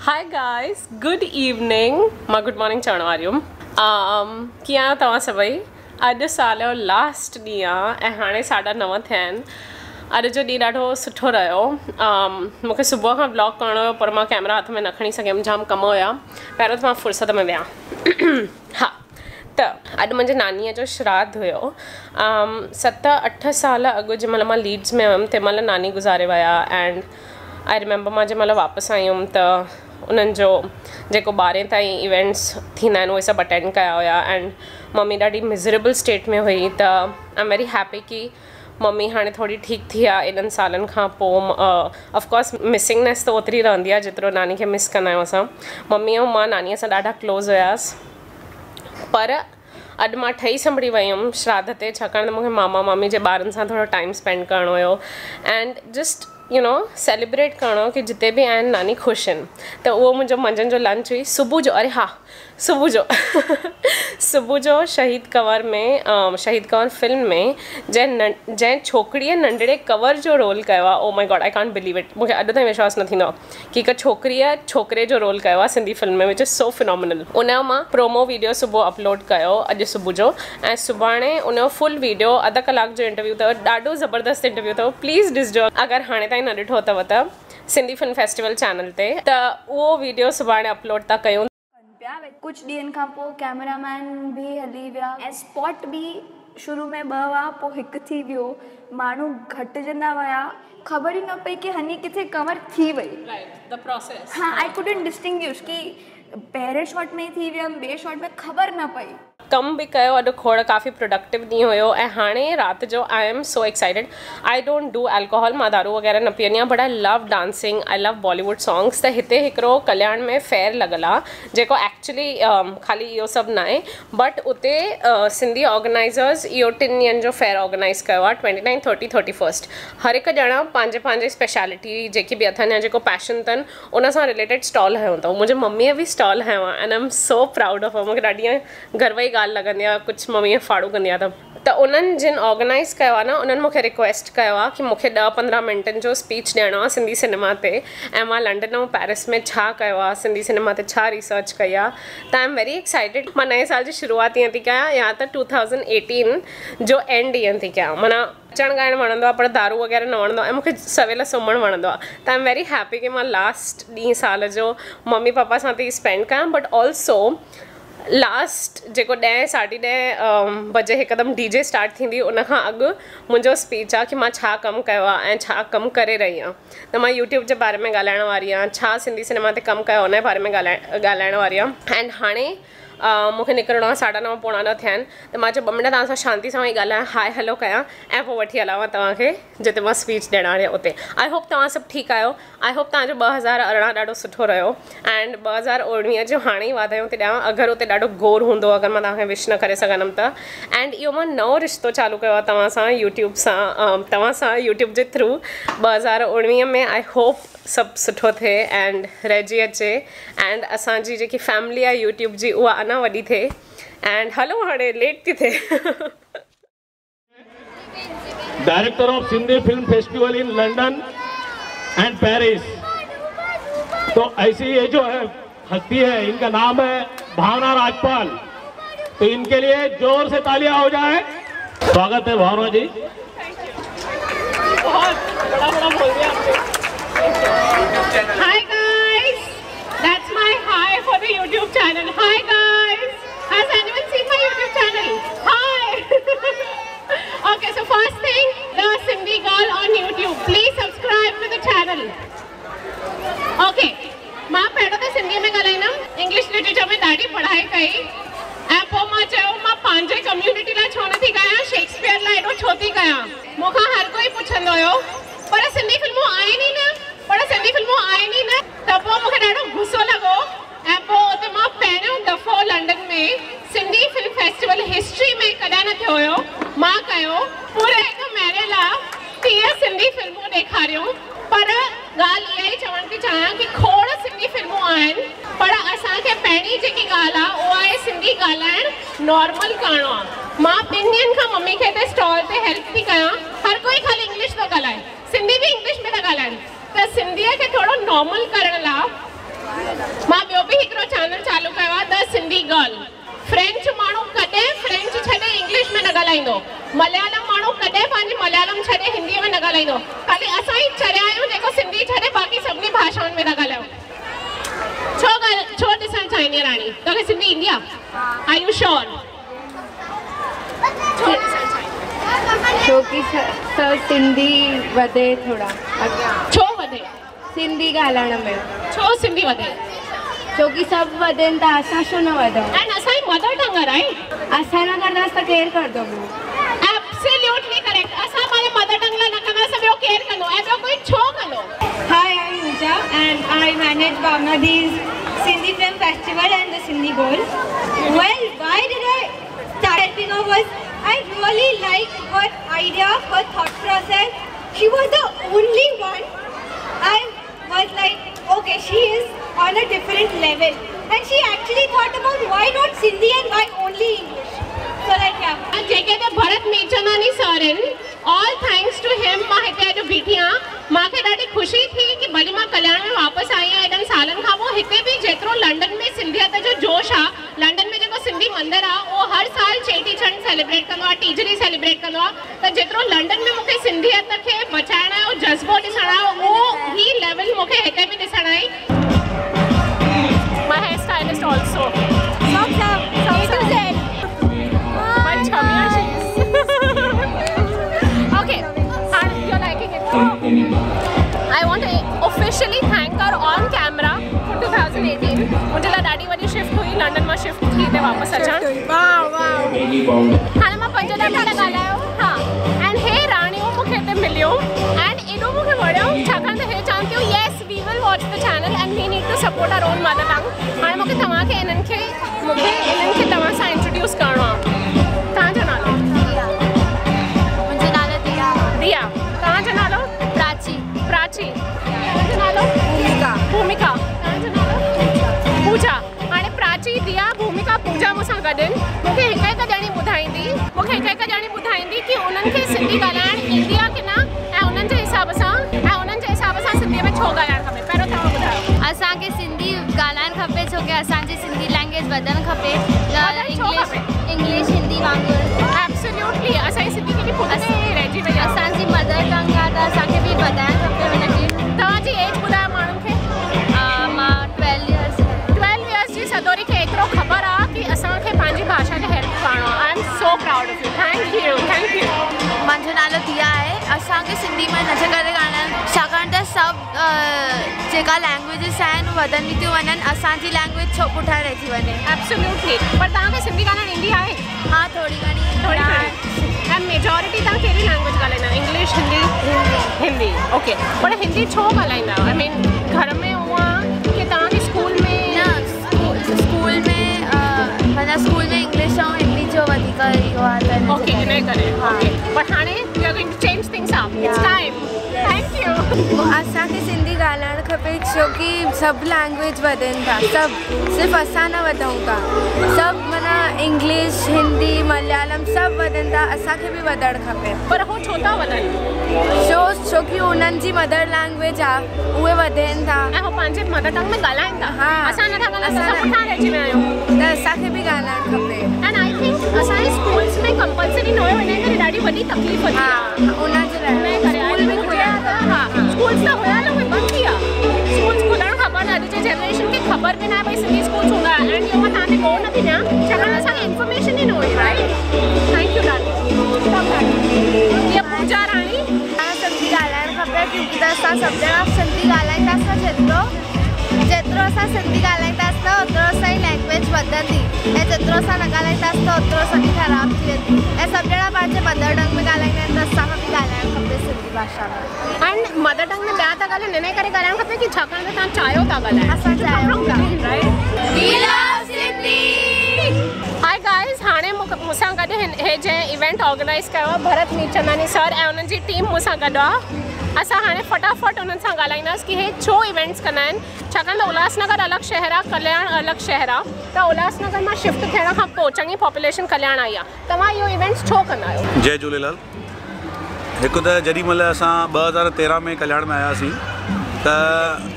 Hi guys, good evening. मां good morning चवण वारी हुअमि कीअं आहियो तव्हां सभई। अॼु साल जो लास्ट ॾींहुं आहे ऐं हाणे 9:30 थिया आहिनि। अॼु जो ॾींहुं ॾाढो सुठो रहियो। मूंखे सुबुह खां व्लॉग करणो हुयो पर मां कैमरा हथ में न खणी सघियमि, जाम कम हुया। पहिरियों त मां फुर्सत में विया। हा त अॼु मुंहिंजे नानीअ जो श्राद्ध हुयो। 7-8 साल अॻु जंहिं महिल मां लीड्स में हुयमि तंहिं महिल नानी गुज़ारे विया एंड आई रिमेंबर मां जंहिं महिल वापसि आई हुयमि त उन्हनि जो जेको 12 ताईं इवेंट्स थींदा आहिनि उहे सभु अटेंड कया हुया एंड मम्मी ॾाढी मिज़रेबल स्टेट में हुई। त आई एम वेरी हैप्पी की मम्मी हाणे थोड़ी ठीकु थी आहे एॾनि सालनि खां पोइ। ऑफकोर्स मिसिंगनेस त ओतिरी रहंदी आहे जेतिरो नानी खे मिस कंदा आहियूं असां। मम्मी ऐं मां नानीअ सां ॾाढा क्लोज़ हुयासीं पर अॼु मां ठही संभड़ी वई हुयमि श्राद्ध ते, छाकाणि त मूंखे मामा मामी जे ॿारनि सां थोरो टाइम स्पेंड करणो हुयो एंड जस्ट सेलिब्रेट करणो कि जिते बि आहिनि नानी ख़ुशि आहिनि। त उहो मुंहिंजो मंझंदि जो लंच हुई। सुबुह जो अरे हा सुबुह जो शहीद कंवर में शहीद कंवर फिल्म में जंहिं छोकिरीअ नंढड़े कंवर जो रोल कयो आहे, oh my God I can't believe it. मूंखे अॼु ताईं विश्वास न थींदो कि हिकु छोकिरीअ छोकिरे जो रोल कयो आहे सिंधी फिल्म में, विच इज़ सो फिनोमिनल। उनजो मां प्रोमो वीडियो सुबुह अपलोड कयो अॼु सुबुह जो ऐं सुभाणे उनजो फुल वीडियो अध कलाक जो इंटरव्यू अथव। ॾाढो ज़बरदस्त इंटरव्यू अथव, प्लीज़ ॾिसजो अगरि हाणे ताईं न ॾिठो अथव त सिंधी फिल्म फेस्टिवल चैनल ते। त उहो वीडियो सुभाणे अपलोड था कयूं। कुछ ॾींहंनि खां पोइ कैमरामैन भी हली विया ऐं स्पॉट भी शुरू में 2 हुआ, पोइ 1 थी वियो। माण्हू घटिजंदा विया, ख़बर ई न पई कि हनी किथे कवर थी वई। The process. हाँ, आई कुडंट डिस्टिंग्विश कि पहिरें शॉट में थी वियमि, ॿिए शॉट में ख़बर न पई। कम भी कयो। अॼु खोड़ काफ़ी प्रोडक्टिव ॾींहुं हुयो ऐं हाणे राति जो I am so excited. I don't do alcohol, मां दारू वग़ैरह न पीअंदी आहियां, but I love dancing, I love Bollywood songs. त हिते हिकिड़ो कल्याण में फेयर लॻल आहे जेको एक्चुअली ख़ाली इहो सभु न आहे बट उते सिंधी ऑर्गेनाइज़र्स इहो 3 ॾींहंनि जो फेयर ऑर्गेनाइज़ कयो आहे। 29, 30, 31 हर हिकु ॼणा पंहिंजे स्पेशलिटी जेकी बि अथनि या जेको पैशन अथनि उन सां रिलेटेड स्टॉल हयो अथऊं। मुंहिंजे मम्मीअ बि स्टॉल हयो आहे and I am so proud of her. मूंखे ॾाढी गर्व जी ॻाल्हि लॻंदी आहे कुझु मम्मीअ फाड़ू कंदी आहे त उन्हनि जिन ऑर्गेनाइज़ कयो आहे न उन्हनि मूंखे रिक्वेस्ट कयो आहे कि मूंखे 10-15 मिंटनि जो स्पीच ॾियणो आहे सिंधी सिनेमा ते ऐं मां लंडन ऐं पेरिस में छा कयो आहे, सिंधी सिनेमा ते छा रिसर्च कई आहे। त आई एम वेरी एक्साइटेड। मां नए साल जी शुरूआत ईअं थी कयां या त 2018 जो एंड ईअं थी कयां। माना अचणु ॻाइणु वणंदो आहे पर दारू वग़ैरह न वणंदो आहे ऐं मूंखे सवेल सुम्हणु वणंदो आहे। त आई एम वेरी हैप्पी कि मां लास्ट ॾींहुं साल जो मम्मी पापा सां थी स्पेंड कयां बट ऑल्सो लास्ट जेको 10-10:30 बजे हिकदमि DJ स्टार्ट थींदी उन खां अॻु मुंहिंजो स्पीच आहे कि मां छा कमु कयो आहे ऐं छा कमु करे रही आहियां। त मां यूट्यूब जे बारे में ॻाल्हाइण वारी आहियां, छा सिंधी सिनेमा ते कमु कयो उन जे बारे में ॻाल्हाइण वारी आहियां। एंड हाणे मूंखे निकिरणो आहे 9:30 पौणा 9 थिया आहिनि त मां चयो 2 मिंट तव्हां सां शांति सां वेही ॻाल्हायां, हाय हैलो कयां ऐं पोइ वठी हलां तव्हांखे जिते मां स्पीच ॾियण वारी उते। आई होप तव्हां सभु ठीकु आहियो। आई होप तव्हांजो 2018 ॾाढो सुठो रहियो एंड 2019 जो हाणे ई वाधायूं थी ॾियां। अगरि उते ॾाढो गोर हूंदो अगरि मां तव्हांखे विश न करे सघंदमि त। एंड इहो मां नओं रिश्तो चालू कयो आहे तव्हां सां यूट्यूब जे थ्रू 2019 में। आई होप सभु सुठो थिए एंड रहिजी अचे एंड असांजी जेकी फैमिली आहे यूट्यूब जी उहा अञा वॾी थिए। एंड हलो हाणे लेट थी थिए। Director of Sindhi film festival in London and Paris. तो ऐसी ये जो है हस्ती है, इनका नाम है भावना राजपाल। तो इनके लिए जोर से तालियां हो जाए। स्वागत है भावना जी। बहुत बड़ा बोल दिया आपने। Hi guys, that's my hi for the YouTube channel. Hi guys, has anyone seen my YouTube channel? Hi. Okay, so first thing, the Sindhi girl on YouTube. Please subscribe to the channel. Okay, मां पहिरियों त सिंधी में ॻाल्हाईंदमि। English literature में ॾाढी पढ़ाई कई ऐं पोइ मां चयो मां पंहिंजे कम्युनिटी लाइ छो नथी कयां, शेक्सपियर लाइ एॾो छो थी कयां। मूंखां हर कोई पुछंदो हुयो पर सिंधी फिल्मूं आहिनि ई न, त पोइ मूंखे ॾाढो गुस्सो लॻो ऐं पोइ उते मां पहिरियों दफ़ो लंडन में सिंधी फिल्म फेस्टिवल हिस्ट्री में कॾहिं न थियो हुयो, मां कयो। पूरे 1 महीने लाइ 30 सिंधी फिल्मूं ॾेखारियूं। पर ॻाल्हि इहा ई चवणु थी चाहियां कि खोड़ सिंधी फिल्मूं आहिनि पर असांखे पहिरीं जेकी ॻाल्हि आहे उहा आहे सिंधी ॻाल्हाइणु नॉर्मल करणो आहे। मां 2 ॾींहंनि खां मम्मी खे हिते स्टॉल ते हेल्प थी कयां। हर कोई ख़ाली इंग्लिश थो ॻाल्हाए, सिंधी बि इंग्लिश में था ॻाल्हाइनि। त सिंधीअ खे थोरो नॉर्मल करण लाइ मां ॿियो बि हिकिड़ो चैनल चालू कयो आहे द सिंधी गर्ल। फ्रेंच माण्हू कॾहिं फ्रेंच छॾे इंग्लिश में न ॻाल्हाईंदो, मलयालम माण्हू कॾहिं पंहिंजी मलयालम छॾे हिंदीअ में न ॻाल्हाईंदो, ख़ाली असां ई चरिया आहियूं जेको सिंधी छॾे बाक़ी सभिनी भाषाउनि में था ॻाल्हायूं। छो ॾिसणु चाहींदी राणी, तोखे सिंधी ईंदी आहे? Are you sure? छोकी सिंधी वधे थोड़ा अॻियां। छो वधे? सिंधी ॻाल्हाइण में। छो सिंधी वधे? छोकी सभु वधनि था, असां छो न वधूं? एंड असांजी मदर टंग आहे राइट? असां न कंदासीं त केरु कंदो? Absolutely correct. असां पंहिंजे मदर टंग लाइ न कंदासीं, ॿियो केरु कंदो? ऐं ॿियो कोई छो कंदो? Hi, I'm Usha and I manage Bangladesh Sindhi Film Festival and the Sindhi Bowl. Well, why did I start helping her was I really liked her idea, her thought process. She was the only one. I was like, okay, she is on a different level. And she actually thought about why not Sindhi and why only English. So like, yeah. जेके त Bharat Mirchandani sir आहिनि, all thanks two हिम मां हिते अॼु बीठी आहियां। मूंखे ॾाढी ख़ुशी थी कि भली मां कल्याण में वापसि आई आहियां एॾनि सालनि खां पोइ। हिते बि जेतिरो लंडन में सिंधियत जो जोश आहे, लंडन में जेको सिंधी मंदिर आहे उहो हर साल चेटीचंड सेलिब्रेट कंदो आहे, टीजड़ी सेलिब्रेट कंदो आहे, त जेतिरो लंडन में मूंखे सिंधियत खे बचाइण जो जज़्बो ॾिसणु आहे, उहो ही लेवल मूंखे हिते बि ॾिसणु आहे। My hair stylist also Okay, and you're liking it. I want to officially thank her on camera for 2018. मुझे ला ॾाढी वॾी शिफ्ट हुई, लंडन मां शिफ्ट थी ते वापसि अचां। हाणे मां 5 ॾींहं लॻायो, हा। एंड हे राणियूं मूंखे हिते मिलियो एंड एॾो मूंखे वणियो, छाकाणि त हे चवनि थियूं yes we will watch the channel and we need to support our own mother tongue. हाणे मूंखे तव्हांखे इन्हनि खे तव्हां सां इंट्रोड्यूस करिणो आहे। तव्हांजो नालो? मुंहिंजो नालो दिया। तव्हांजो नालो? प्राची। तव्हांजो नालो? भूमिका। तव्हांजो नालो? पूजा। हाणे प्राची, दिया, भूमिका, पूजा मूंसां गॾु आहिनि। मूंखे हिकु ॼणी ॿुधाईंदी कि उन्हनि खे सिंधी ॻाल्हाइण ईंदी आहे कि न, ऐं उन्हनि जे हिसाब सां सिंधीअ में छो ॻाल्हाइणु खपे। पहिरियों तव्हां ॿुधायो। असांखे सिंधी ॻाल्हाइणु खपे छो की असांजी सिंधी लैंग्वेज वधणु खपे। इंग्लिश हिंदी वांगुरु। एब्सोल्युटली असांजी सिंधी केॾी पुठिते रहिजी वई आहे। असांजी मदर टंग आहे त असांखे बि वधाइणु खपे हुनखे। तव्हांजी एज ॿुधायो माण्हुनि खे। मां 12 इयर्स जी। सदोरी खे एतिरो ख़बर आहे कि असांखे पंहिंजी भाषा खे हेल्प करणो आहे। I am so proud of U. Thank U. मुंहिंजो नालो दिया आहे। असांखे सिंधी में हिनजे करे ॻाल्हाइणु, छाकाणि त सभु जेका लैंग्वेजिस आहिनि वधंदी थियूं वञनि, असांजी लैंग्वेज छो पुठियां रहिजी वञे। एब्सोल्युटली। पर तव्हांखे सिंधी ॻाल्हाइणु ईंदी आहे? हा, थोरी घणी। ऐं मेजॉरिटी तव्हां कहिड़ी लैंग्वेज ॻाल्हाईंदा आहियो? इंग्लिश, हिंदी। ओके। पर हिंदी छो ॻाल्हाईंदा आहियो? आई मीन घर में हुआ कि तव्हांखे स्कूल में? स्कूल में इंग्लिश ऐं हिंदी जो वधीक इहो आहे। ओके, हिन करे। ओके। बट हाणे you are going to change things up. It's time. Thank you. असांखे सिंधी ॻाल्हाइणु खपे छोकी सभु लैंग्वेज वधनि था, सभु सिर्फ़ु असां न वधूं था, सभु माना इंग्लिश, हिंदी, मलयालम सभु वधनि था, असांखे बि वधणु खपे। पर हो छो था वधनि? छोकी उन्हनि जी मदर लैंग्वेज आहे, उहे वधनि था ऐं हो पंहिंजे मदर टंग में ॻाल्हाइनि था। हा। असां नथा ॻाल्हायूं, असां पुठियां रहिजी विया आहियूं। त असांखे बि ॻाल्हाइणु खपे। एंड आई थिंक असांजे स्कूल्स में कंपल्सरी न हुयो, हिन करे ॾाढी वॾी तकलीफ़ थी आहे। उनजे लाइ स्कूल्स त हुया न, उहे बंदि थी विया। स्कूल्स खुलणु खपनि। अॼु जे जनरेशन खे ख़बर बि न आहे भई सिंधी स्कूल्स हूंदा। एंड इहो मां तव्हांखे कोन नथी ॾियां, छाकाणि असांखे इंफॉर्मेशन ई न हुई। राइट। थैंक यू ॾाढी। इहा पूजा राणी। सिंधी ॻाल्हाइणु खपे क्योंकि त असां सभु ॼणा सिंधी ॻाल्हाईंदासीं। जेतिरो असां सिंधी ॻाल्हाईंदासीं त ओतिरो असांजी लैंग्वेज वधंदी, ऐं जेतिरो असां न ॻाल्हाईंदासीं त ओतिरो असांजी ख़राबु थी वेंदी। ऐं सभु ॼणा पंहिंजे मदर टंग में ॻाल्हाईंदा आहिनि त असांखे बि ॻाल्हाइणु खपे सिंधी भाषा में। एंड मदर टंग में ॿिया था ॻाल्हाइनि, हिन करे ॻाल्हाइणु खपे कि छाकाणि त तव्हां चाहियो था ॻाल्हाइण। असां चाहियूं था। हाय गाइस, हाणे मूंसां गॾु हे जंहिं इवेंट ऑर्गेनाइज़ कयो आहे भरत मीरचंदानी सर ऐं उन्हनि जी टीम मूंसां गॾु आहे। असां हाणे फटाफट उन्हनि सां ॻाल्हाईंदासीं कि हे छो इवेंट्स कंदा आहिनि, छाकाणि त उल्हासनगर अलॻि शहर आहे, कल्याण अलॻि शहर आहे। त उल्हासनगर मां शिफ्ट थियण खां पोइ चङी पॉपुलेशन कल्याण आई आहे। तव्हां इहो इवेंट्स छो कंदा आहियो? जय झूलेलाल। हिकु त जेॾी महिल असां 2013 में कल्याण में आयासीं त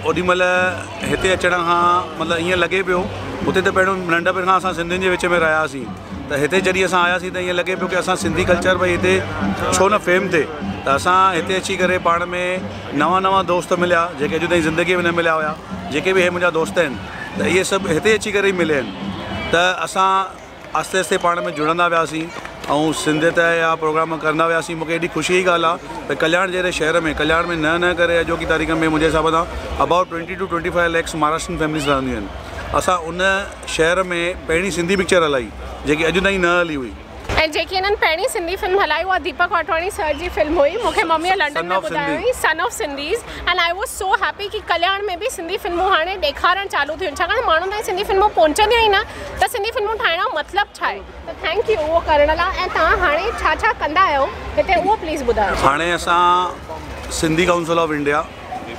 ओॾीमहिल हिते अचण खां मतिलबु ईअं लॻे पियो, हुते त पहिरियों नंढपण खां असां सिंधियुनि जे विच में रहियासीं, त हिते जॾहिं असां आयासीं त ईअं लॻे पियो की असां सिंधी कल्चर भई हिते छो न फेम थिए। त असां हिते अची करे पाण में नवां दोस्त मिलिया जेके अॼु ताईं ज़िंदगीअ में न मिलिया हुया, जेके बि हे मुंहिंजा दोस्त आहिनि त इहे सभु हिते अची करे ई मिले आहिनि। त असां आस्ते आस्ते पाण में जुड़ंदा वियासीं ऐं सिंधियत जा प्रोग्राम कंदा वियासीं। मूंखे एॾी ख़ुशी जी ॻाल्हि आहे भई कल्याण जहिड़े शहर में, कल्याण में न करे अॼो की तारीख़ में मुंहिंजे हिसाब सां about 20 to 25 lakhs Maharashtrian families रहंदियूं आहिनि। असां उन शहर में पहिरीं सिंधी पिक्चर हलाई जेकी अॼु ताईं न हली हुई, ऐं जेकी हिननि पहिरीं सिंधी फिल्म हलाई उहा दीपक वाटवाणी सर जी फिल्म हुई। मूंखे मम्मीअ लंडन में ॿुधायो हुई, son of Sindhis, and I was so happy कि कल्याण में बि सिंधी फिल्मूं हाणे ॾेखारणु चालू थियूं, छाकाणि माण्हुनि ताईं सिंधी फिल्मूं पहुचंदियूं ई न त सिंधी फिल्मूं ठाहिण जो मतिलबु छा आहे। त थैंक यू उहो करण लाइ। ऐं तव्हां हाणे छा कंदा आहियो हिते उहो प्लीज़ ॿुधायो। हाणे असां सिंधी काउंसिल ऑफ इंडिया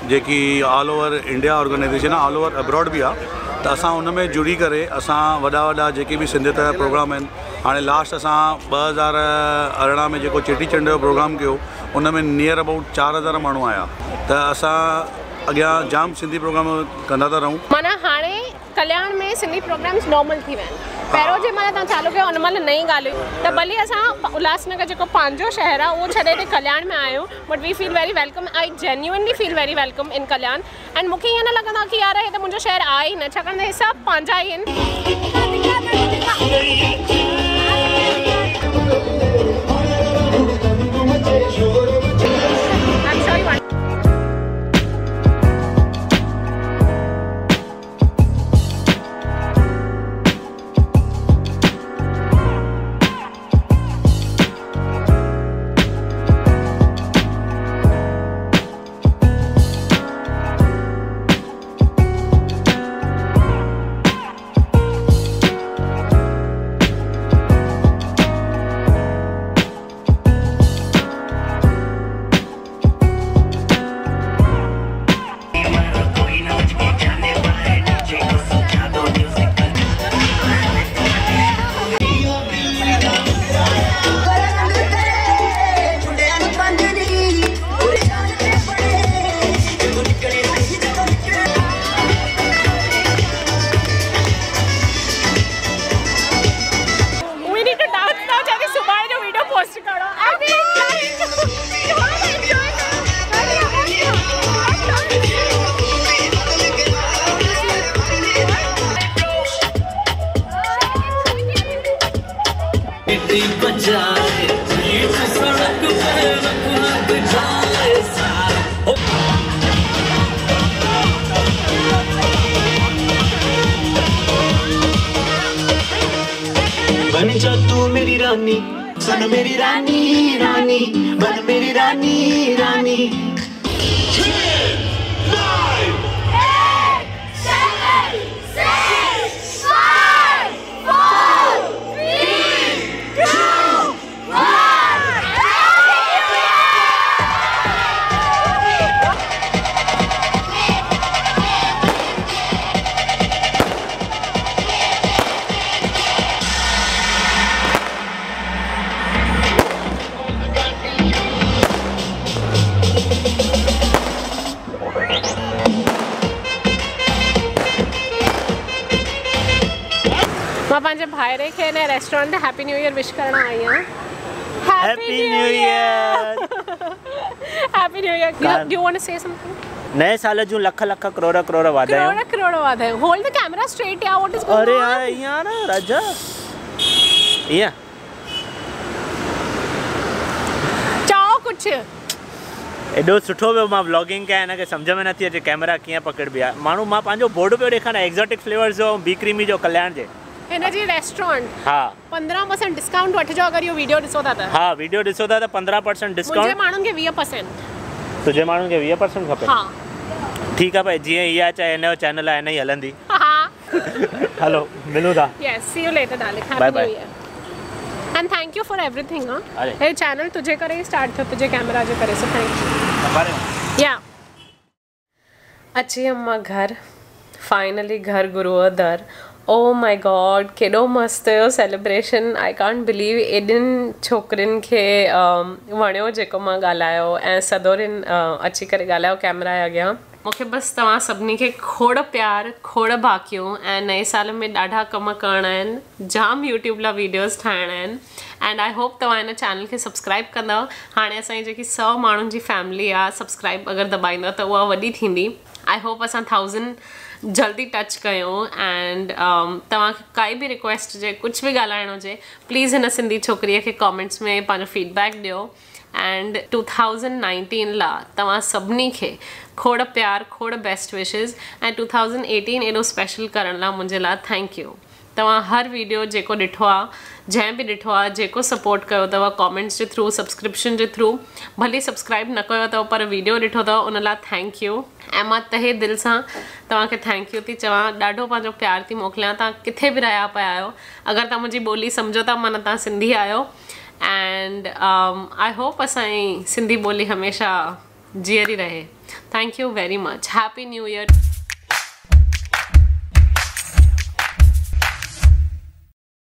जेकी ऑल ओवर इंडिया ऑर्गेनाइजेशन आहे, ऑल ओवर अब्रॉड बि आहे, त असां उन में जुड़ी करे असां वॾा जेके बि सिंधियत जा प्रोग्राम आहिनि, हाणे लास्ट असां 2018 में जेको चेटीचंड जो प्रोग्राम कयो उन में नियर अबाउट 4000 माण्हू आया। त असां अॻियां जाम सिंधी प्रोग्राम कंदा था रहूं। माना हाणे कल्याण में सिंधी प्रोग्राम्स नॉर्मल थी विया आहिनि। पहिरों जे महिल तव्हां चालू कयो उन महिल नई ॻाल्हियूं, त भली असां उल्हासनगर जेको पंहिंजो शहर आहे उहो छॾे हिते कल्याण में आहियूं, but we feel very welcome. I genuinely feel very welcome in Kalyan. And मूंखे ईअं न लॻंदो आहे कि यार हे त मुंहिंजो शहर आहे ई न, छाकाणि हे सभु पंहिंजा ई आहिनि। बन जा तू मेरी रानी, सन मेरी रानी रानी, बन मेरी रानी रानी। 10, 9, 8, 7, 6, 5, 4, 3, 2, 1. मां पंहिंजे भाइरे खे ने restaurant happy new year wish करण आई आहियां। Happy new year. Happy new year. Do you want to say something? नए साल जूं लख लख करोड़ करोड़ वाधायूं। करोड़ वाधायूं। होल्ड द कैमरा स्ट्रेट या व्हाट इज गोइंग ऑन? अरे यार इया ना राजा इया चाओ कुछ एडो सुठो वियो। मां व्लॉगिंग कया हिनखे सम्झ में नथी अचे कैमरा कीअं पकड़बी आहे। माण्हू मां पंहिंजो बोर्ड पियो ॾेखारियां एक्सोटिक फ्लेवर्स जो बी क्रीमी जो कल्याण जे हिनजी रेस्टोरेंट। हा 15% डिस्काउंट वठिजो अगर इहो वीडियो ॾिसो था त। हा वीडियो ॾिसो था त 15% डिस्काउंट। मुंहिंजे माण्हुनि खे 20%। तुंहिंजे माण्हुनि खे 20% खपे? हा ठीकु आहे भाई, जीअं इहा चाहे हिन जो चैनल आहे हिन ई हलंदी। हा हलो मिलूं था। Yes see you later darling. Bye happy new year and thank you for everything. अरे हे चैनल तुझे करे ही स्टार्ट थियो, तुझे कैमरा जे करे, सो थैंक यू। या अची अम्मा घर, फाइनली घर गुरुअ दर। ओ माय गॉड केॾो मस्तु हुयो सेलिब्रेशन। आई कांट बिलीव एॾिन छोकिरियुनि खे वणियो जेको मां ॻाल्हायो ऐं सदोरिन अची करे ॻाल्हायो कैमरा जे अॻियां। मूंखे बसि तव्हां सभिनी खे खोड़ प्यार, खोड़ भाकियो ऐं नए साल में ॾाढा कम करणा आहिनि, जाम यूट्यूब लाइ वीडियोज़ ठाहिणा आहिनि एंड आई होप तव्हां हिन चैनल खे सब्सक्राइब कंदव। हाणे असांजी जेकी 100 माण्हुनि जी फैमिली आहे, सब्सक्राइब अगरि दॿाईंदव त उहा वॾी थींदी। आई होप असां 1000 जल्दी टच कयूं एंड तव्हांखे काई बि रिक्वेस्ट हुजे, कुछ भी ॻाल्हाइणो हुजे, प्लीज़ हिन सिंधी छोकिरीअ खे कॉमेंट्स में पंहिंजो फीडबैक ॾियो एंड 2019 लाइ तव्हां सभिनी खे खोड़ प्यार, खोड़ बेस्ट विशेस ऐं 2018 एॾो स्पेशल करण लाइ मुंहिंजे लाइ थैंक यू। तव्हां हर वीडियो जेको ॾिठो आहे, जंहिं बि ॾिठो आहे, जेको सपोर्ट कयो अथव कॉमेंट्स जे थ्रू, सब्सक्रिप्शन जे थ्रू, भली सब्सक्राइब न कयो अथव पर वीडियो ॾिठो अथव उन लाइ थैंक यू। ऐं मां तहे दिलि सां तव्हांखे थैंक यू थी चवां, ॾाढो पंहिंजो प्यार थी मोकिलियां। तव्हां किथे बि रहिया पिया आहियो, अगरि तव्हां मुंहिंजी ॿोली सम्झो था माना तव्हां सिंधी आहियो एंड आई होप असांजी सिंधी ॿोली हमेशह जीअरी रहे। Thank U very much. Happy new year.